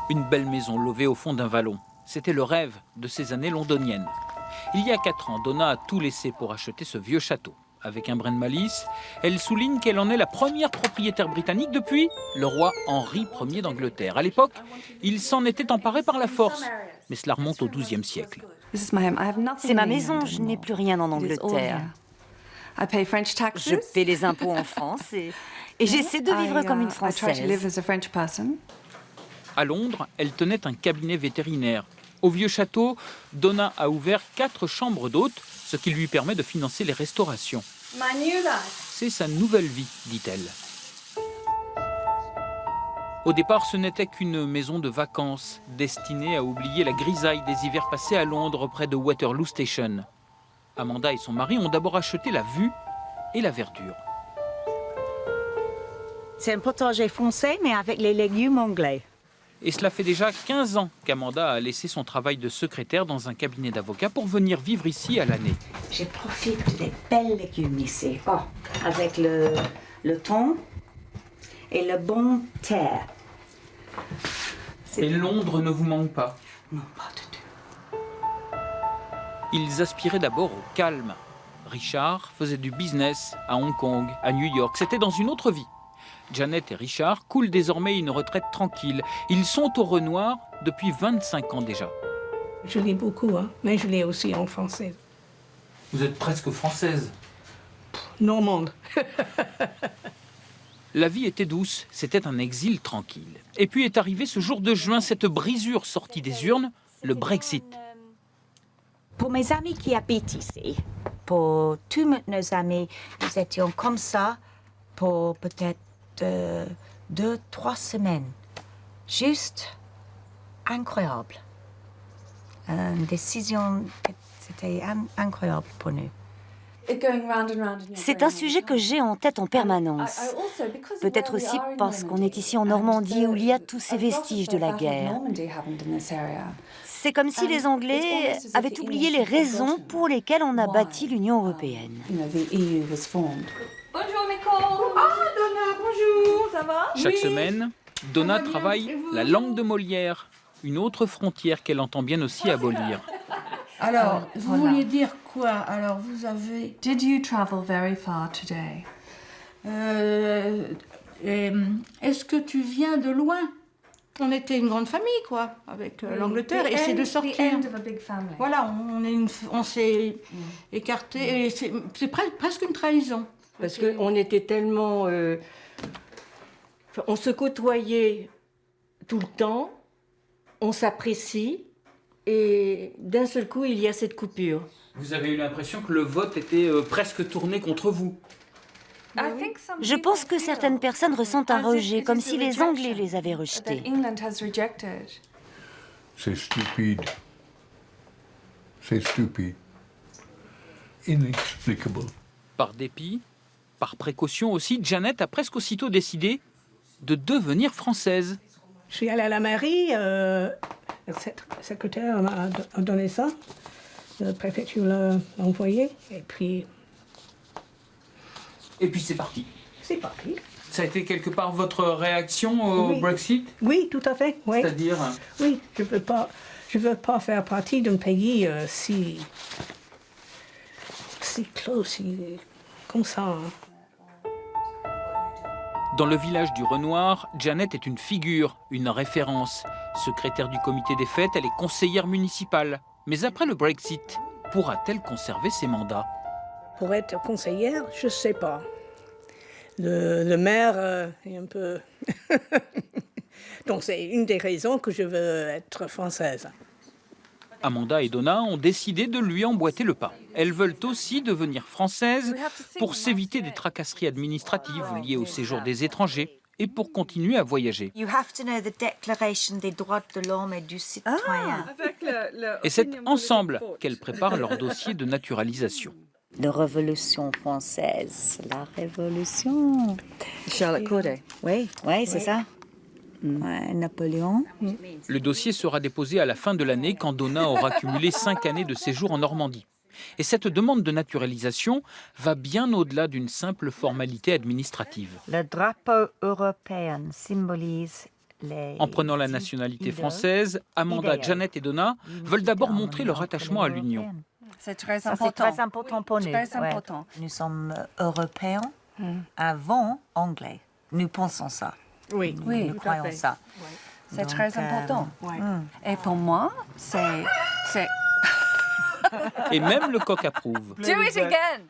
Une belle maison levée au fond d'un vallon. C'était le rêve de ces années londoniennes. Il y a 4 ans, Donna a tout laissé pour acheter ce vieux château. Avec un brin de malice, elle souligne qu'elle en est la première propriétaire britannique depuis le roi Henri Ier d'Angleterre. À l'époque, il s'en était emparé par la force, mais cela remonte au XIIe siècle. C'est ma maison, je n'ai plus rien en Angleterre. Je paie les impôts en France et j'essaie de vivre comme une Française. À Londres, elle tenait un cabinet vétérinaire. Au vieux château, Donna a ouvert 4 chambres d'hôtes, ce qui lui permet de financer les restaurations. C'est sa nouvelle vie, dit-elle. Au départ, ce n'était qu'une maison de vacances, destinée à oublier la grisaille des hivers passés à Londres près de Waterloo Station. Amanda et son mari ont d'abord acheté la vue et la verdure. C'est un potager français, mais avec les légumes anglais. Et cela fait déjà 15 ans qu'Amanda a laissé son travail de secrétaire dans un cabinet d'avocat pour venir vivre ici à l'année. Je profite des belles légumes ici. Oh, avec le thon et le bon terre. Et Londres ne vous manque pas? Non, pas du tout. Ils aspiraient d'abord au calme. Richard faisait du business à Hong Kong, à New York. C'était dans une autre vie. Janet et Richard coulent désormais une retraite tranquille. Ils sont au Renoir depuis 25 ans déjà. Je lis beaucoup, hein, mais je lis aussi en français. Vous êtes presque française. Normande. La vie était douce, c'était un exil tranquille. Et puis est arrivé ce jour de juin, cette brisure sortie des urnes, le Brexit. Pour mes amis qui habitent ici, pour tous nos amis, nous étions comme ça pour peut-être 2-3 semaines. Juste incroyable. Une décision, c'était incroyable pour nous. C'est un sujet que j'ai en tête en permanence. Peut-être aussi parce qu'on est ici en Normandie où il y a tous ces vestiges de la guerre. C'est comme si les Anglais avaient oublié les raisons pour lesquelles on a bâti l'Union européenne. Bonjour Nicole. Ah, Donna, bonjour, ça va? Chaque semaine, Donna travaille la langue de Molière, une autre frontière qu'elle entend bien aussi abolir. Alors, vous vouliez dire quoi? Alors, vous avez... Did you travel very far today? Est-ce que tu viens de loin? On était une grande famille, quoi, avec l'Angleterre, et c'est de sortir. Voilà, on s'est écartés, et c'est presque une trahison. Parce qu'on était tellement... on se côtoyait tout le temps, on s'apprécie, et d'un seul coup, il y a cette coupure. Vous avez eu l'impression que le vote était presque tourné contre vous? Je pense que certaines personnes ressentent un rejet, comme si les Anglais les avaient rejetés. C'est stupide. C'est stupide. Inexplicable. Par dépit, par précaution aussi, Janet a presque aussitôt décidé de devenir française. Je suis allée à la mairie, le secrétaire m'a donné ça, la préfecture l'a envoyé, et puis c'est parti. c'est parti. Ça a été quelque part votre réaction au Brexit? Oui, tout à fait. Oui. C'est-à-dire? Oui, je veux pas faire partie d'un pays si clos, comme ça. Hein. Dans le village du Renoir, Janet est une figure, une référence. Secrétaire du comité des fêtes, elle est conseillère municipale. Mais après le Brexit, pourra-t-elle conserver ses mandats? Pour être conseillère, je sais pas. Le maire est un peu... Donc c'est une des raisons que je veux être française. Amanda et Donna ont décidé de lui emboîter le pas. Elles veulent aussi devenir françaises pour s'éviter des tracasseries administratives liées au séjour des étrangers et pour continuer à voyager. You have to know the Déclaration des droits de l'homme et du citoyen. Et c'est ensemble qu'elles préparent leur dossier de naturalisation. La Révolution française, la Révolution. Charlotte Corday. Oui, c'est ça. Ouais, Napoléon. Le dossier sera déposé à la fin de l'année quand Donna aura cumulé 5 années de séjour en Normandie. Et cette demande de naturalisation va bien au-delà d'une simple formalité administrative. Le drapeau européen symbolise En prenant la nationalité française, Amanda, Janet et Donna veulent d'abord montrer leur attachement à l'Union. C'est très Ça, important. c'est très important pour nous. Très important. Nous sommes européens avant anglais. Nous pensons ça. Oui, Oui, Nous tout à croyons fait. ça. C'est Donc, très important. Ouais. Et pour moi, c'est... Et même le coq approuve. Do it again!